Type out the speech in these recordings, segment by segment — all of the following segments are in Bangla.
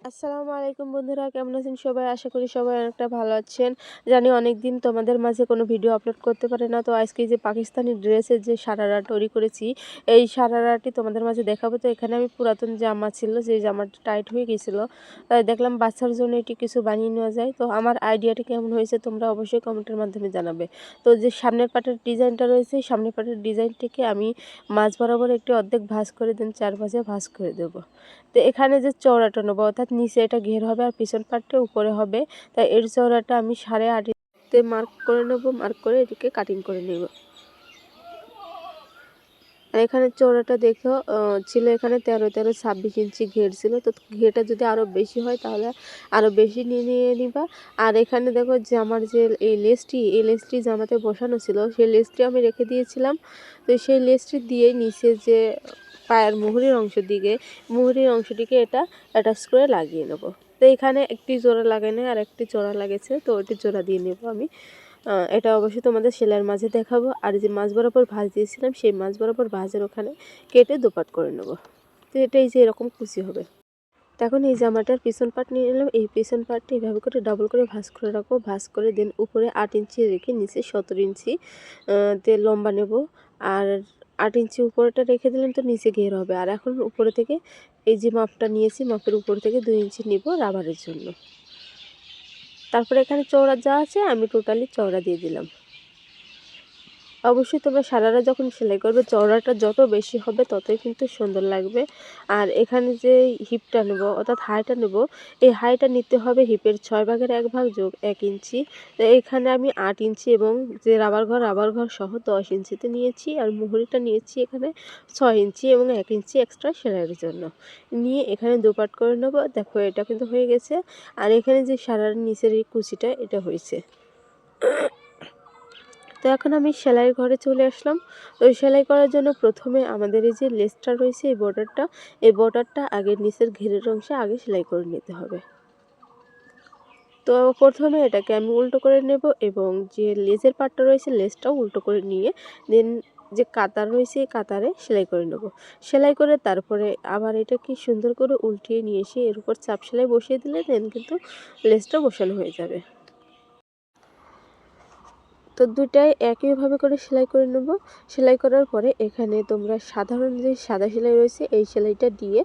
আসসালামু আলাইকুম বন্ধুরা, কেমন আছেন সবাই? আশা করি সবাই অনেকটা ভালো আছেন। জানি অনেকদিন তোমাদের মাঝে কোনো ভিডিও আপলোড করতে পারি না। তো আজকে যে পাকিস্তানি ড্রেসের যে সারারা তৈরি করেছি, এই সারারাটি তোমাদের মাঝে দেখাবো। তো এখানে আমি পুরাতন জামা ছিল, যে জামাটা টাইট হয়ে গেছিলো, তাই দেখলাম বাচ্চার জন্য এটি কিছু বানিয়ে নেওয়া যায়। তো আমার আইডিয়াটি কেমন হয়েছে তোমরা অবশ্যই কমেন্টের মাধ্যমে জানাবে। তো যে সামনের পাটের ডিজাইনটা রয়েছে, সামনের পাটের ডিজাইনটিকে আমি মাঝ বরাবর একটি অর্ধেক ভাঁজ করে দেন, চারপাশে ভাঁজ করে দেবো। তো এখানে যে চওড়াটা নেবো, অর্থাৎ নিচে এটা ঘের হবে আর পিছন পাটটা উপরে হবে, তাই এর চওড়াটা আমি 8.5 মার্ক করে নেব। মার্ক করে এটিকে কাটিং করে নেব। আর এখানে চওড়াটা দেখো ছিল এখানে 13 26 ইঞ্চি ঘের ছিল। তো ঘেরটা যদি আরও বেশি হয় তাহলে আরও বেশি নিয়ে নিবা। আর এখানে দেখো যে আমার যে এই লেসটি জামাতে বসানো ছিল, সেই লেসটি আমি রেখে দিয়েছিলাম। তো সেই লেসটি দিয়ে নিচে যে পায়ের মুহুরির অংশটিকে এটা অ্যাটাচ করে লাগিয়ে নেব। তো এখানে একটি জোড়া লাগানো আর একটি জোড়া লাগেছে, তো ওইটি জোড়া দিয়ে নেব আমি। এটা অবশ্যই তোমাদের সেলাইয়ের মাঝে দেখাবো। আর যে মাঝ বরাবর ভাঁজ দিয়েছিলাম, সেই মাঝ বরাবর ভাঁজের ওখানে কেটে দুপাট করে নেব। তো এটাই যে এরকম কুচি হবে। এখন এই জামাটার পিছন পাট নিয়ে নিলাম। এই পিছন পাটটি এভাবে করে ডাবল করে ভাঁজ করে রাখবো। ভাঁজ করে দেন উপরে 8 ইঞ্চি রেখে নিচে 17 ইঞ্চি তে লম্বা নেব। আর 8 ইঞ্চি উপরেটা রেখে দিলাম, তো নিচে ঘের হবে। আর এখন উপরে থেকে এই যে মাপটা নিয়েছি, মাপের উপর থেকে 2 ইঞ্চি নিব রাবারের জন্য। তারপরে এখানে চওড়া যা আছে আমি টোটালি চওড়া দিয়ে দিলাম। অবশ্যই তোমরা সারারা যখন সেলাই করবে, চওড়াটা যত বেশি হবে ততই কিন্তু সুন্দর লাগবে। আর এখানে যে হিপটা নেব, অর্থাৎ হাইটা নেব, এই হাইটা নিতে হবে হিপের 6/1 যোগ 1 ইঞ্চি। তো এখানে আমি 8 ইঞ্চি এবং যে রাবার ঘর সহ 10 ইঞ্চিতে নিয়েছি। আর মুহুরিটা নিয়েছি এখানে 6 ইঞ্চি এবং 1 ইঞ্চি এক্সট্রা সেলাইয়ের জন্য নিয়ে এখানে দুপাট করে নেব। দেখো এটা কিন্তু হয়ে গেছে। আর এখানে যে সারার নিচের এই কুচিটা, এটা হয়েছে। তো এখন আমি সেলাই ঘরে চলে আসলাম। ওই সেলাই করার জন্য প্রথমে আমাদের এই যে লেসটা রয়েছে, এই বর্ডারটা আগে নিচের ঘেরের অংশে আগে সেলাই করে নিতে হবে। তো প্রথমে এটাকে আমি উল্টো করে নেব এবং যে লেজের পাটটা রয়েছে লেসটাও উল্টো করে নিয়ে দেন যে কাতার রয়েছে এই কাতারে সেলাই করে নেব। সেলাই করে তারপরে আবার এটাকে সুন্দর করে উল্টিয়ে নিয়ে এসে এর উপর চাপ সেলাই বসিয়ে দিলে দেন কিন্তু লেসটা বসানো হয়ে যাবে। তো দুটাই একইভাবে করে সেলাই করে নেব। সেলাই করার পরে এখানে তোমরা সাধারণ যে সাদা সেলাই রয়েছে এই সেলাইটা দিয়ে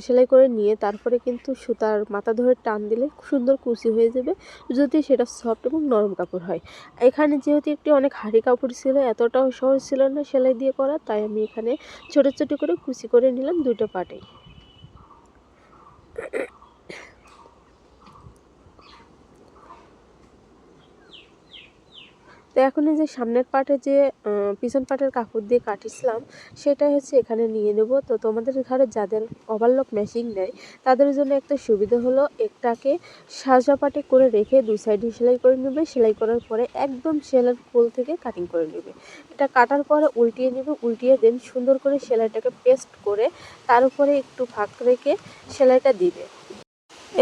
সেলাই করে নিয়ে তারপরে কিন্তু সুতার মাথা ধরে টান দিলে সুন্দর কুচি হয়ে যাবে, যদি সেটা সফট এবং নরম কাপড় হয়। এখানে যেহেতু একটি অনেক হাড়ি কাপড় ছিল, এতটাও সহজ ছিল না সেলাই দিয়ে করা, তাই আমি এখানে ছোটো ছোটো করে কুচি করে নিলাম দুটো পাটেই। তো এখন এই যে সামনের পাটে যে পিছন পাটের কাপড় দিয়ে কাটিয়েছিলাম, সেটাই হচ্ছে এখানে নিয়ে নেব। তো তোমাদের ঘরে যাদের ওভারলক মেশিন নেই তাদের জন্য একটা সুবিধা হলো, একটাকে সাজা পাটে করে রেখে দুই সাইডে সেলাই করে নেবে। সেলাই করার পরে একদম সেলাইয়ের কোল থেকে কাটিং করে নেবে। এটা কাটার পরে উল্টিয়ে নেবে, উল্টিয়ে দেন সুন্দর করে সেলাইটাকে পেস্ট করে তার উপরে একটু ফাঁক রেখে সেলাইটা দিবে।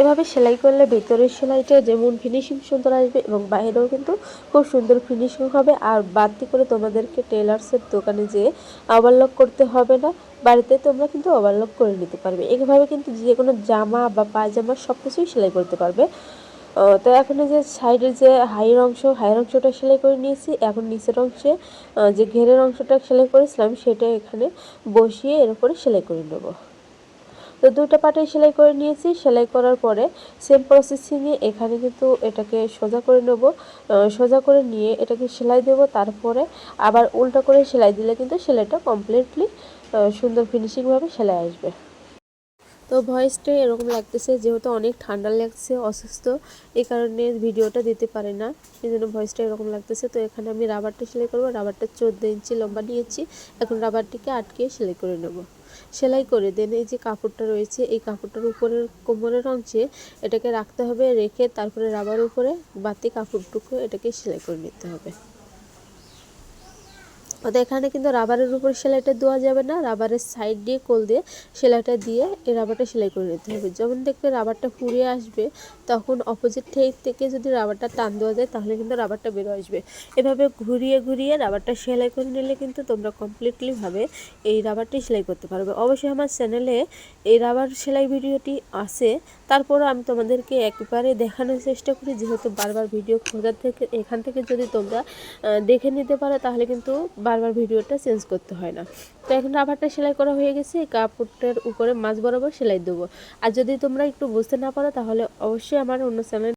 এভাবে সেলাই করলে ভিতরের সেলাইটা যেমন ফিনিশিং সুন্দর আসবে এবং বাইরেও কিন্তু খুব সুন্দর ফিনিশিং হবে। আর বাড়তি করে তোমাদেরকে টেলার্সের দোকানে যেয়ে ওভারলক করতে হবে না, বাড়িতে তোমরা কিন্তু ওভারলক করে নিতে পারবে। এইভাবে কিন্তু যে কোনো জামা বা পায়জামা সব কিছুই সেলাই করতে পারবে। তো এখন যে সাইডের যে হাইয়ের অংশটা সেলাই করে নিয়েছি। এখন নিচের অংশে যে ঘেরের অংশটা সেলাই করেছিলাম সেটা এখানে বসিয়ে এর উপরে সেলাই করে নেব। তো দুটো পাটেই সেলাই করে নিয়েছি। সেলাই করার পরে সেম প্রসেসিংয়ে এখানে কিন্তু এটাকে সোজা করে নেব। সোজা করে নিয়ে এটাকে সেলাই দেব, তারপরে আবার উল্টো করে সেলাই দিলে কিন্তু সেলাইটা কমপ্লিটলি সুন্দর ফিনিশিংভাবে সেলাই আসবে। তো ভয়েসটা এরকম লাগতেছে যেহেতু অনেক ঠান্ডা লাগছে, অসুস্থ, এই কারণে ভিডিওটা দিতে পারে না, এই জন্য ভয়েসটা এরকম লাগতেছে। তো এখানে আমি রাবারটা সেলাই করবো। রাবারটা 14 ইঞ্চি লম্বা নিয়েছি। এখন রাবারটিকে আটকে সেলাই করে নেব। সেলাই করে দেন এই যে কাপড়টা রয়েছে, এই কাপড়টার উপরের কোমরের অংশে এটাকে রাখতে হবে, রেখে তারপরে রাবার উপরে বাড়তি কাপড়টুকু এটাকে সেলাই করে নিতে হবে। তো এখানে কিন্তু রাবারের উপর সেলাইটা দেওয়া যাবে না, রাবারের সাইড দিয়ে কোল দিয়ে সেলাইটা দিয়ে এই রাবারটা সেলাই করে নিতে হবে। যখন দেখবে রাবারটা ফুরিয়ে আসবে তখন অপোজিট সাইড থেকে যদি রাবারটা টান দেওয়া যায় তাহলে কিন্তু রাবারটা বেরো আসবে। এভাবে ঘুরিয়ে ঘুরিয়ে রাবারটা সেলাই করে নিলে কিন্তু তোমরা কমপ্লিটলিভাবে এই রাবারটি সেলাই করতে পারবে। অবশ্যই আমার চ্যানেলে এই রাবার সেলাই ভিডিওটি আছে, তারপরও আমি তোমাদেরকে একবারে দেখানোর চেষ্টা করি, যেহেতু বারবার ভিডিও খোঁজার থেকে এখান থেকে যদি তোমরা দেখে নিতে পারো তাহলে কিন্তু বারবার ভিডিওটা চেঞ্জ করতে হয় না। তো এখন রাবারটা সেলাই করা হয়ে গেছে, কাপড়টার উপরে মাঝ বরাবর সেলাই দেবো। আর যদি তোমরা একটু বুঝতে না পারো তাহলে অবশ্যই আমার অন্য চ্যানেল